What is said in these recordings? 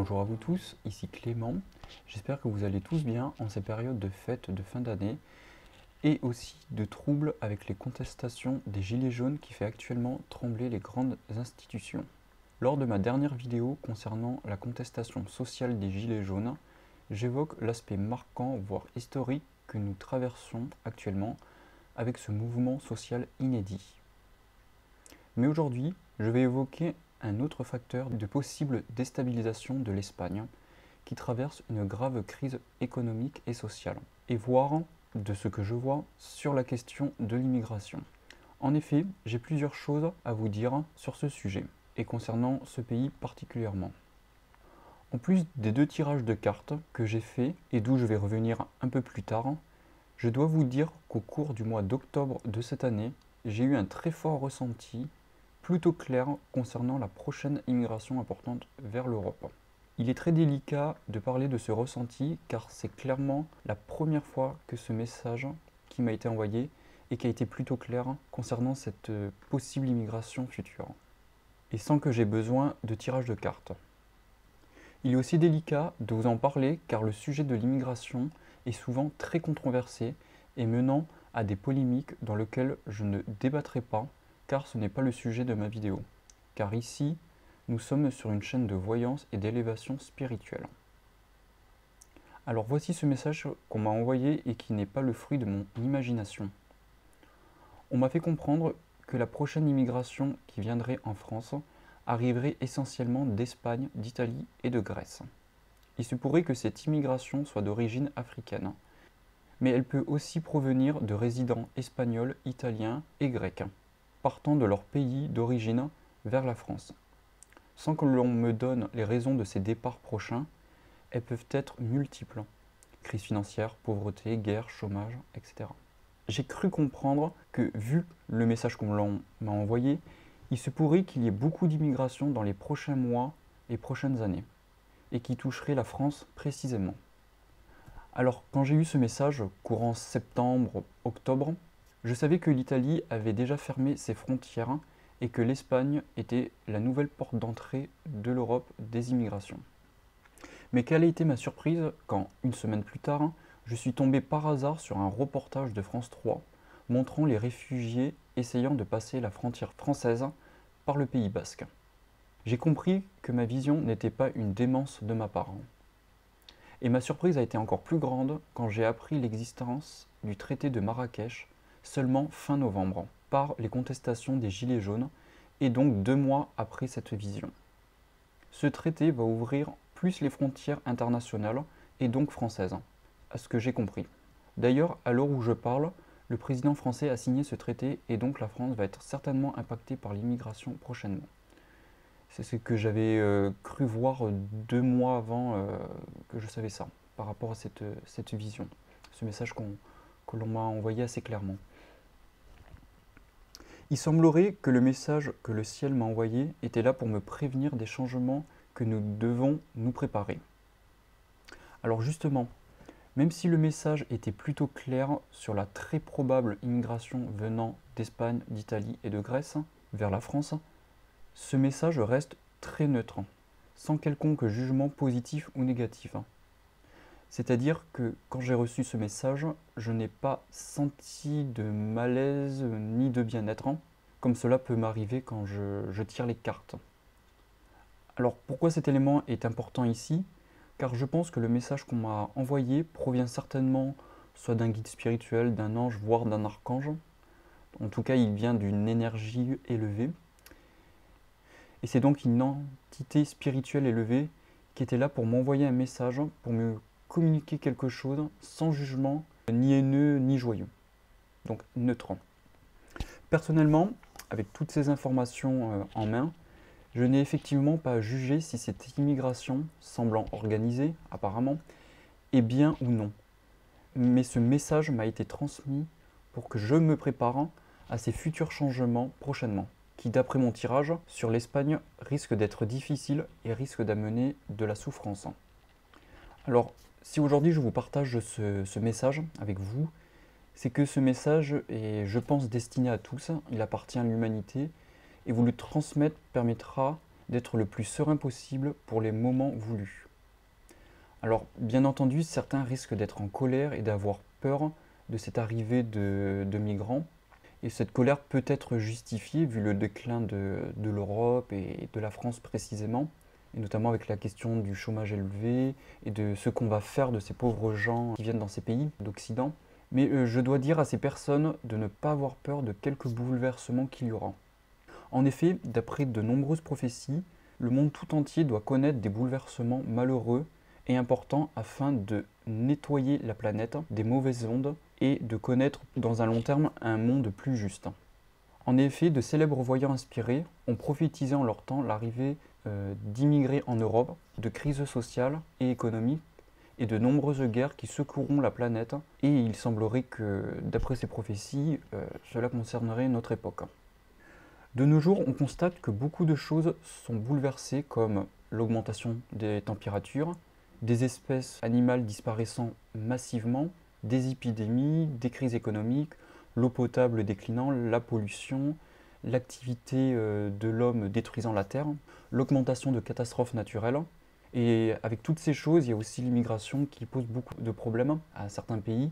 Bonjour à vous tous, ici Clément. J'espère que vous allez tous bien en ces périodes de fêtes de fin d'année et aussi de troubles avec les contestations des Gilets jaunes qui fait actuellement trembler les grandes institutions. Lors de ma dernière vidéo concernant la contestation sociale des Gilets jaunes, j'évoque l'aspect marquant, voire historique, que nous traversons actuellement avec ce mouvement social inédit. Mais aujourd'hui, je vais évoquer un autre facteur de possible déstabilisation de l'Espagne, qui traverse une grave crise économique et sociale, et voir, de ce que je vois, sur la question de l'immigration. En effet, j'ai plusieurs choses à vous dire sur ce sujet, et concernant ce pays particulièrement. En plus des 2 tirages de cartes que j'ai faits, et d'où je vais revenir un peu plus tard, je dois vous dire qu'au cours du mois d'octobre de cette année, j'ai eu un très fort ressenti plutôt clair concernant la prochaine immigration importante vers l'Europe. Il est très délicat de parler de ce ressenti car c'est clairement la première fois que ce message qui m'a été envoyé et qui a été plutôt clair concernant cette possible immigration future. Et sans que j'ai besoin de tirage de cartes. Il est aussi délicat de vous en parler car le sujet de l'immigration est souvent très controversé et menant à des polémiques dans lesquelles je ne débattrai pas car ce n'est pas le sujet de ma vidéo. Car ici, nous sommes sur une chaîne de voyance et d'élévation spirituelle. Alors voici ce message qu'on m'a envoyé et qui n'est pas le fruit de mon imagination. On m'a fait comprendre que la prochaine immigration qui viendrait en France arriverait essentiellement d'Espagne, d'Italie et de Grèce. Il se pourrait que cette immigration soit d'origine africaine, mais elle peut aussi provenir de résidents espagnols, italiens et grecs, partant de leur pays d'origine vers la France. Sans que l'on me donne les raisons de ces départs prochains, elles peuvent être multiples. Crise financière, pauvreté, guerre, chômage, etc. J'ai cru comprendre que, vu le message qu'on m'a envoyé, il se pourrait qu'il y ait beaucoup d'immigration dans les prochains mois et prochaines années, et qui toucherait la France précisément. Alors, quand j'ai eu ce message, courant septembre, octobre, je savais que l'Italie avait déjà fermé ses frontières et que l'Espagne était la nouvelle porte d'entrée de l'Europe des immigrations. Mais quelle a été ma surprise quand, une semaine plus tard, je suis tombé par hasard sur un reportage de France 3 montrant les réfugiés essayant de passer la frontière française par le Pays basque. J'ai compris que ma vision n'était pas une démence de ma part. Et ma surprise a été encore plus grande quand j'ai appris l'existence du traité de Marrakech seulement fin novembre, par les contestations des Gilets jaunes, et donc 2 mois après cette vision. Ce traité va ouvrir plus les frontières internationales, et donc françaises, à ce que j'ai compris. D'ailleurs, à l'heure où je parle, le président français a signé ce traité, et donc la France va être certainement impactée par l'immigration prochainement. C'est ce que j'avais cru voir 2 mois avant que je savais ça, par rapport à cette vision, ce message que l'on m'a envoyé assez clairement. Il semblerait que le message que le ciel m'a envoyé était là pour me prévenir des changements que nous devons nous préparer. Alors justement, même si le message était plutôt clair sur la très probable immigration venant d'Espagne, d'Italie et de Grèce vers la France, ce message reste très neutre, sans quelconque jugement positif ou négatif. C'est-à-dire que quand j'ai reçu ce message, je n'ai pas senti de malaise ni de bien-être, comme cela peut m'arriver quand je tire les cartes. Alors pourquoi cet élément est important ici? Car je pense que le message qu'on m'a envoyé provient certainement soit d'un guide spirituel, d'un ange, voire d'un archange. En tout cas, il vient d'une énergie élevée. Et c'est donc une entité spirituelle élevée qui était là pour m'envoyer un message, pour me communiquer quelque chose sans jugement, ni haineux, ni joyeux. Donc neutre. Personnellement, avec toutes ces informations en main, je n'ai effectivement pas jugé si cette immigration, semblant organisée apparemment, est bien ou non. Mais ce message m'a été transmis pour que je me prépare à ces futurs changements prochainement, qui d'après mon tirage sur l'Espagne risque d'être difficile et risque d'amener de la souffrance. Alors, si aujourd'hui je vous partage ce message avec vous, c'est que ce message est, je pense, destiné à tous, il appartient à l'humanité, et vous le transmettre permettra d'être le plus serein possible pour les moments voulus. Alors, bien entendu, certains risquent d'être en colère et d'avoir peur de cette arrivée de migrants. Et cette colère peut être justifiée vu le déclin de l'Europe et de la France précisément, et notamment avec la question du chômage élevé et de ce qu'on va faire de ces pauvres gens qui viennent dans ces pays d'Occident. Mais je dois dire à ces personnes de ne pas avoir peur de quelques bouleversements qu'il y aura. En effet, d'après de nombreuses prophéties, le monde tout entier doit connaître des bouleversements malheureux et importants afin de nettoyer la planète des mauvaises ondes et de connaître dans un long terme un monde plus juste. En effet, de célèbres voyants inspirés ont prophétisé en leur temps l'arrivée d'immigrés en Europe, de crises sociales et économiques et de nombreuses guerres qui secoueront la planète, et il semblerait que, d'après ces prophéties, cela concernerait notre époque. De nos jours, on constate que beaucoup de choses sont bouleversées, comme l'augmentation des températures, des espèces animales disparaissant massivement, des épidémies, des crises économiques, l'eau potable déclinant, la pollution, l'activité de l'homme détruisant la Terre, l'augmentation de catastrophes naturelles. Et avec toutes ces choses, il y a aussi l'immigration qui pose beaucoup de problèmes à certains pays.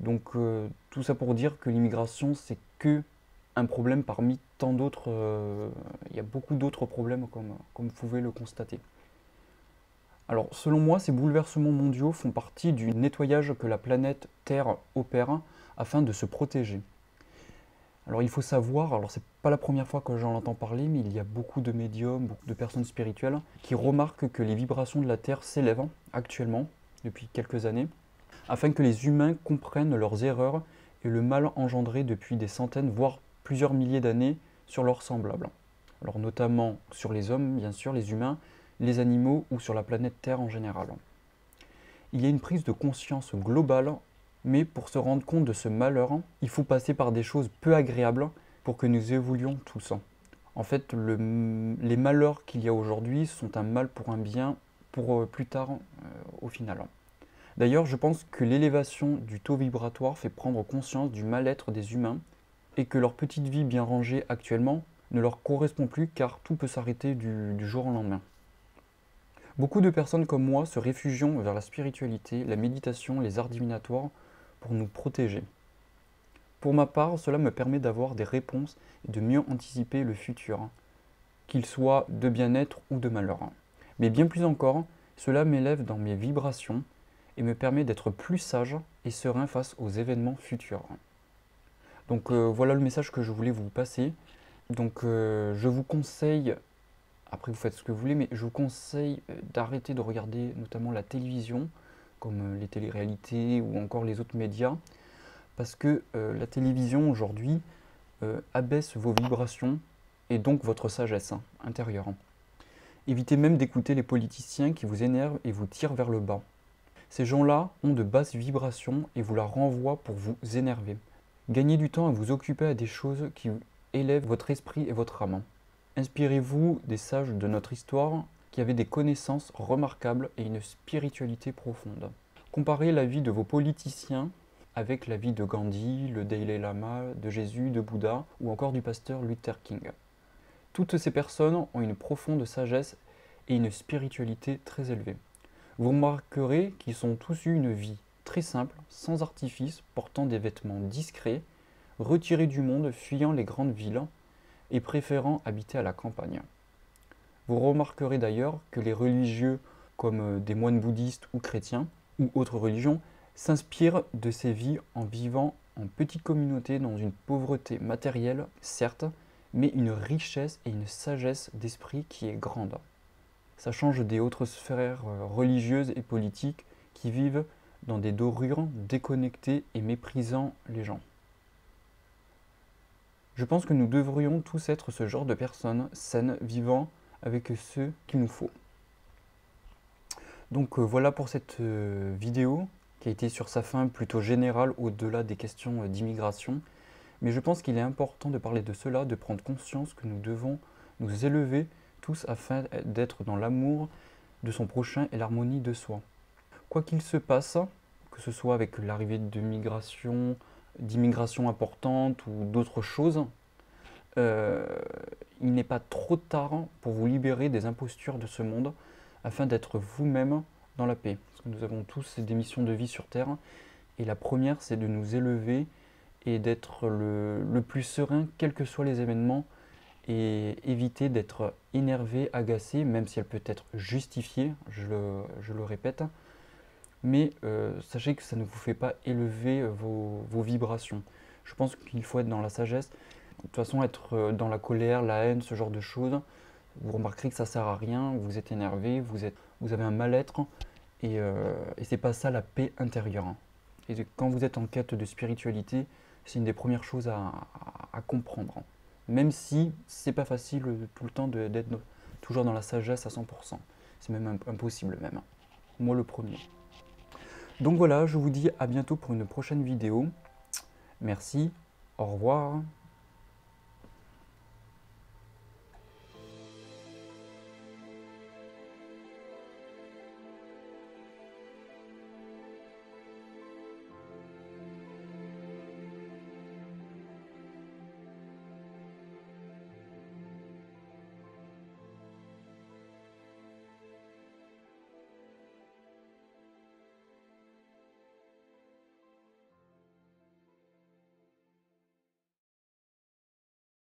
Donc tout ça pour dire que l'immigration, c'est que un problème parmi tant d'autres. Il y a beaucoup d'autres problèmes comme vous pouvez le constater. Alors selon moi, ces bouleversements mondiaux font partie du nettoyage que la planète Terre opère afin de se protéger. Alors il faut savoir, alors c'est pas la première fois que j'en entends parler, mais il y a beaucoup de médiums, beaucoup de personnes spirituelles qui remarquent que les vibrations de la Terre s'élèvent actuellement, depuis quelques années, afin que les humains comprennent leurs erreurs et le mal engendré depuis des centaines, voire plusieurs milliers d'années sur leurs semblables. Alors notamment sur les hommes, bien sûr, les humains, les animaux ou sur la planète Terre en général. Il y a une prise de conscience globale, mais pour se rendre compte de ce malheur, il faut passer par des choses peu agréables pour que nous évoluions tous. En fait, les malheurs qu'il y a aujourd'hui sont un mal pour un bien pour plus tard au final. D'ailleurs, je pense que l'élévation du taux vibratoire fait prendre conscience du mal-être des humains et que leur petite vie bien rangée actuellement ne leur correspond plus car tout peut s'arrêter du jour au lendemain. Beaucoup de personnes comme moi se réfugient vers la spiritualité, la méditation, les arts divinatoires pour nous protéger. Pour ma part, cela me permet d'avoir des réponses et de mieux anticiper le futur, qu'il soit de bien-être ou de malheur. Mais bien plus encore, cela m'élève dans mes vibrations et me permet d'être plus sage et serein face aux événements futurs. Donc voilà le message que je voulais vous passer. Donc je vous conseille, après vous faites ce que vous voulez, mais je vous conseille d'arrêter de regarder notamment la télévision, comme les téléréalités ou encore les autres médias, parce que la télévision aujourd'hui abaisse vos vibrations et donc votre sagesse intérieure. Évitez même d'écouter les politiciens qui vous énervent et vous tirent vers le bas. Ces gens-là ont de basses vibrations et vous la renvoient pour vous énerver. Gagnez du temps à vous occuper à des choses qui élèvent votre esprit et votre âme. Inspirez-vous des sages de notre histoire qui avaient des connaissances remarquables et une spiritualité profonde. Comparez la vie de vos politiciens avec la vie de Gandhi, le Dalai Lama, de Jésus, de Bouddha ou encore du pasteur Luther King. Toutes ces personnes ont une profonde sagesse et une spiritualité très élevée. Vous remarquerez qu'ils ont tous eu une vie très simple, sans artifice, portant des vêtements discrets, retirés du monde, fuyant les grandes villes et préférant habiter à la campagne. Vous remarquerez d'ailleurs que les religieux, comme des moines bouddhistes ou chrétiens, ou autres religions, s'inspirent de ces vies en vivant en petite communauté dans une pauvreté matérielle, certes, mais une richesse et une sagesse d'esprit qui est grande. Ça change des autres sphères religieuses et politiques qui vivent dans des dorures déconnectées et méprisant les gens. Je pense que nous devrions tous être ce genre de personnes saines, vivant avec ce qu'il nous faut. Donc voilà pour cette vidéo qui a été sur sa fin plutôt générale au-delà des questions d'immigration. Mais je pense qu'il est important de parler de cela, de prendre conscience que nous devons nous élever tous afin d'être dans l'amour de son prochain et l'harmonie de soi. Quoi qu'il se passe, que ce soit avec l'arrivée d'immigration importante ou d'autres choses, il n'est pas trop tard pour vous libérer des impostures de ce monde afin d'être vous-même dans la paix. Parce que nous avons tous des missions de vie sur Terre. Et la première, c'est de nous élever et d'être le plus serein, quels que soient les événements, et éviter d'être énervé, agacé, même si elle peut être justifiée, je le répète. Mais sachez que ça ne vous fait pas élever vos vibrations. Je pense qu'il faut être dans la sagesse. De toute façon, être dans la colère, la haine, ce genre de choses, vous remarquerez que ça sert à rien, vous êtes énervé, vous avez un mal-être, et c'est pas ça la paix intérieure. Et quand vous êtes en quête de spiritualité, c'est une des premières choses à comprendre. Même si c'est pas facile tout le temps d'être toujours dans la sagesse à 100%. C'est même impossible même. Moi le premier. Donc voilà, je vous dis à bientôt pour une prochaine vidéo. Merci, au revoir.